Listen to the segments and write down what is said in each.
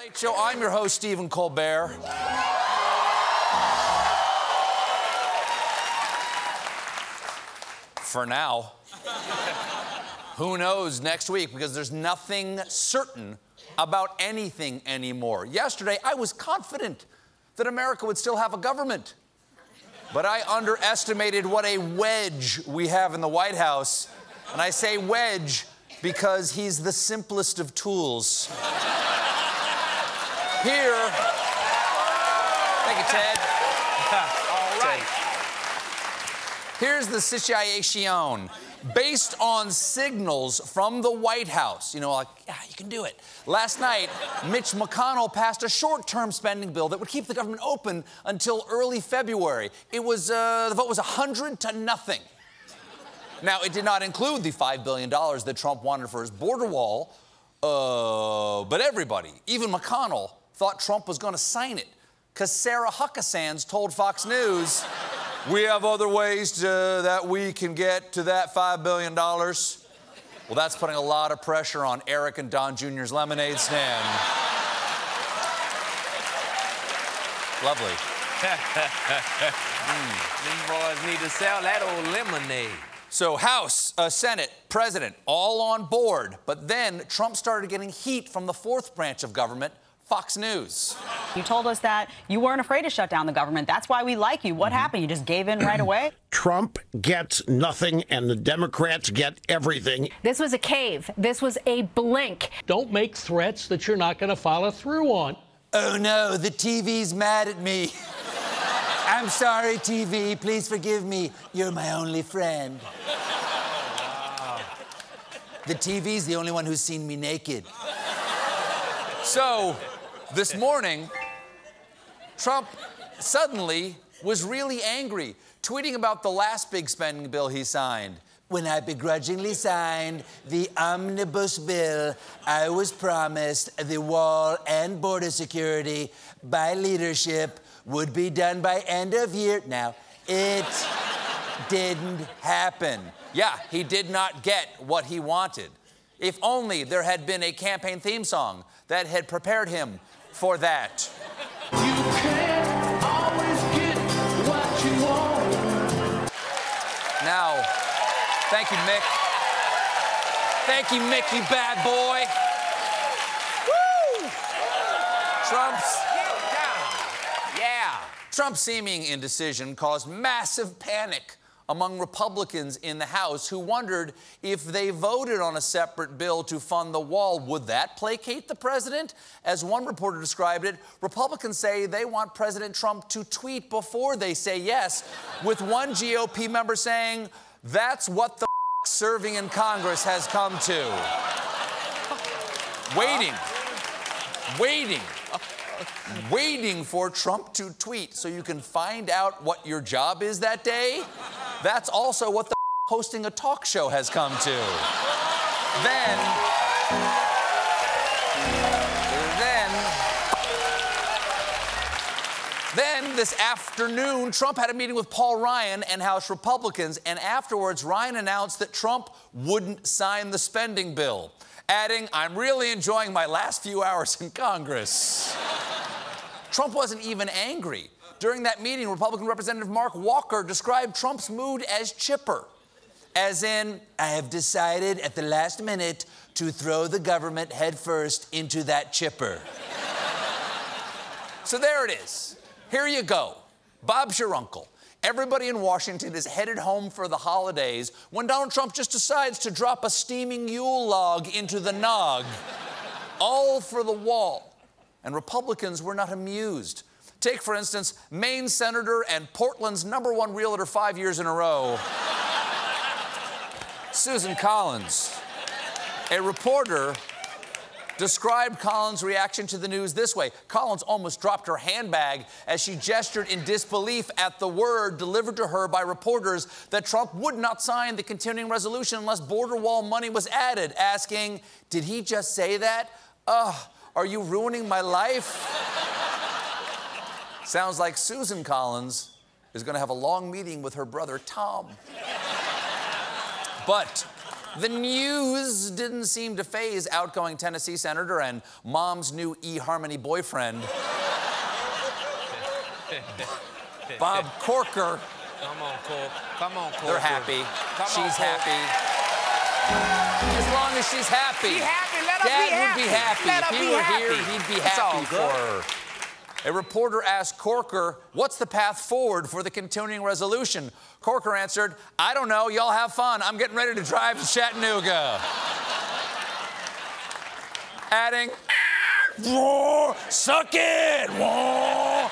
Tonight Show. I'm your host, Stephen Colbert. For now. Who knows next week, because there's nothing certain about anything anymore. Yesterday, I was confident that America would still have a government. But I underestimated what a wedge we have in the White House. And I say wedge because he's the simplest of tools. Here. Thank you, Ted. All right. Here's the situation. Based on signals from the White House, you know, like, yeah, you can do it. Last night, Mitch McConnell passed a short-term spending bill that would keep the government open until early February. It was, the vote was 100 to nothing. Now, it did not include the $5 billion that Trump wanted for his border wall, but everybody, even McConnell, thought Trump was going to sign it, because Sarah Huckabee Sanders told Fox News, we have other ways that we can get to that $5 billion. Well, that's putting a lot of pressure on Eric and Don Jr.'s lemonade stand. Lovely. These boys need to sell that old lemonade. So House, Senate, President, all on board. But then Trump started getting heat from the fourth branch of government, Fox News. You told us that you weren't afraid to shut down the government. That's why we like you. What happened? You just gave in right away? Trump gets nothing, and the Democrats get everything. This was a cave. This was a blink. Don't make threats that you're not going to follow through on. Oh, no, the TV's mad at me. I'm sorry, TV. Please forgive me. You're my only friend. Wow. The TV's the only one who's seen me naked. So, this morning, Trump suddenly was really angry, tweeting about the last big spending bill he signed. When I begrudgingly signed the omnibus bill, I was promised the wall and border security by leadership would be done by end of year. Now, it didn't happen. Yeah, he did not get what he wanted. If only there had been a campaign theme song that had prepared him for that. You can't always get what you want. Now, thank you, Mick. Thank you, Mick, you bad boy. Woo! Trump's seeming indecision caused massive panic among Republicans in the House who wondered if they voted on a separate bill to fund the wall, would that placate the president? As one reporter described it, Republicans say they want President Trump to tweet before they say yes, with one GOP member saying, that's what the serving in Congress has come to. Waiting for Trump to tweet so you can find out what your job is that day. That's also what the hosting a talk show has come to. Then this afternoon, Trump had a meeting with Paul Ryan and House Republicans, and afterwards, Ryan announced that Trump wouldn't sign the spending bill, adding, I'm really enjoying my last few hours in Congress. Trump wasn't even angry. During that meeting, Republican Representative Mark Walker described Trump's mood as chipper, as in, I have decided at the last minute to throw the government headfirst into that chipper. So there it is. Here you go. Bob's your uncle. Everybody in Washington is headed home for the holidays when Donald Trump just decides to drop a steaming Yule log into the nog. All for the wall. And Republicans were not amused. Take, for instance, Maine Senator and Portland's #1 realtor 5 years in a row, Susan Collins. A reporter described Collins' reaction to the news this way. Collins almost dropped her handbag as she gestured in disbelief at the word delivered to her by reporters that Trump would not sign the continuing resolution unless border wall money was added, asking, did he just say that? Are you ruining my life? Sounds like Susan Collins is going to have a long meeting with her brother, Tom. But The news didn't seem to faze outgoing Tennessee senator and mom's new eHarmony boyfriend, Bob Corker. Come on, Cork. Come on, Cork. They're happy. Come on, She's Cork. happy. As long as she's happy. Be happy. Let her Dad be happy. would be happy. Let If her he be were happy. here, he'd be It's all happy for good. her. A reporter asked Corker, what's the path forward for the continuing resolution? Corker answered, I don't know. Y'all have fun. I'm getting ready to drive to Chattanooga. Adding, roar, suck it. Roar.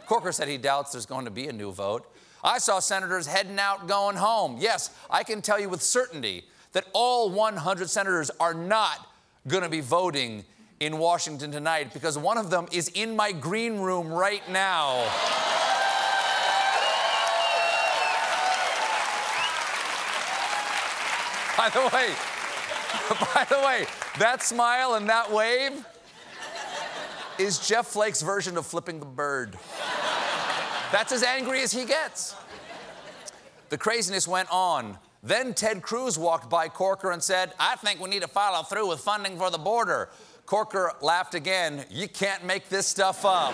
Corker said he doubts there's going to be a new vote. I saw senators heading out, going home. Yes, I can tell you with certainty that all 100 senators are not going to be voting in Washington tonight because one of them is in my green room right now. By the way, that smile and that wave is Jeff Flake's version of flipping the bird. That's as angry as he gets. The craziness went on. Then Ted Cruz walked by Corker and said, I think we need to follow through with funding for the border. Corker laughed again. You can't make this stuff up.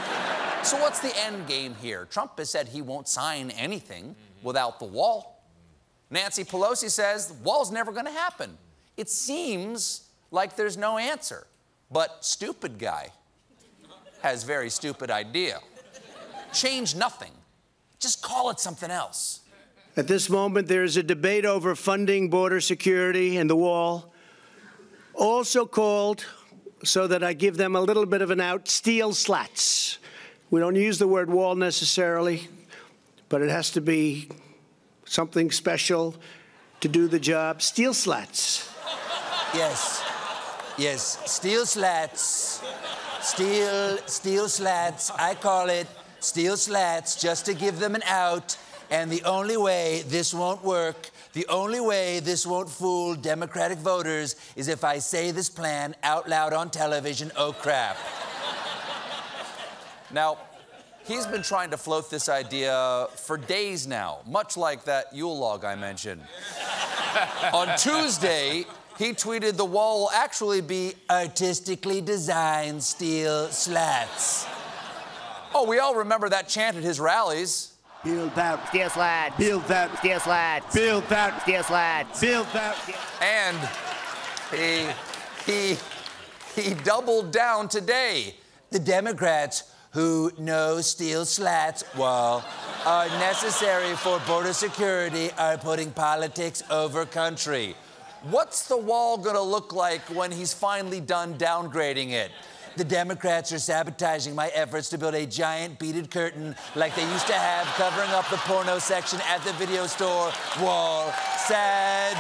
So what's the end game here? Trump has said he won't sign anything without the wall. Nancy Pelosi says the wall's never going to happen. It seems like there's no answer. But stupid guy has very stupid idea. Change nothing. Just call it something else. At this moment, there is a debate over funding border security and the wall, also called, so that I give them a little bit of an out, steel slats. We don't use the word wall necessarily, but it has to be something special to do the job. Steel slats. Yes. Yes, steel slats. Steel slats. I call it steel slats just to give them an out. And the only way this won't work, the only way this won't fool Democratic voters is if I say this plan out loud on television. Oh, crap. Now, he's been trying to float this idea for days now, much like that Yule log I mentioned. On Tuesday, he tweeted the wall will actually be artistically designed steel slats. Oh, we all remember that chant at his rallies. Build that. Steel slats. Build that. Steel slats. Build that. Steel slats. Build that. And he doubled down today. The Democrats who know steel slats, well, are necessary for border security are putting politics over country. What's the wall gonna look like when he's finally done downgrading it? The Democrats are sabotaging my efforts to build a giant beaded curtain like they used to have covering up the porno section at the video store wall. Sad.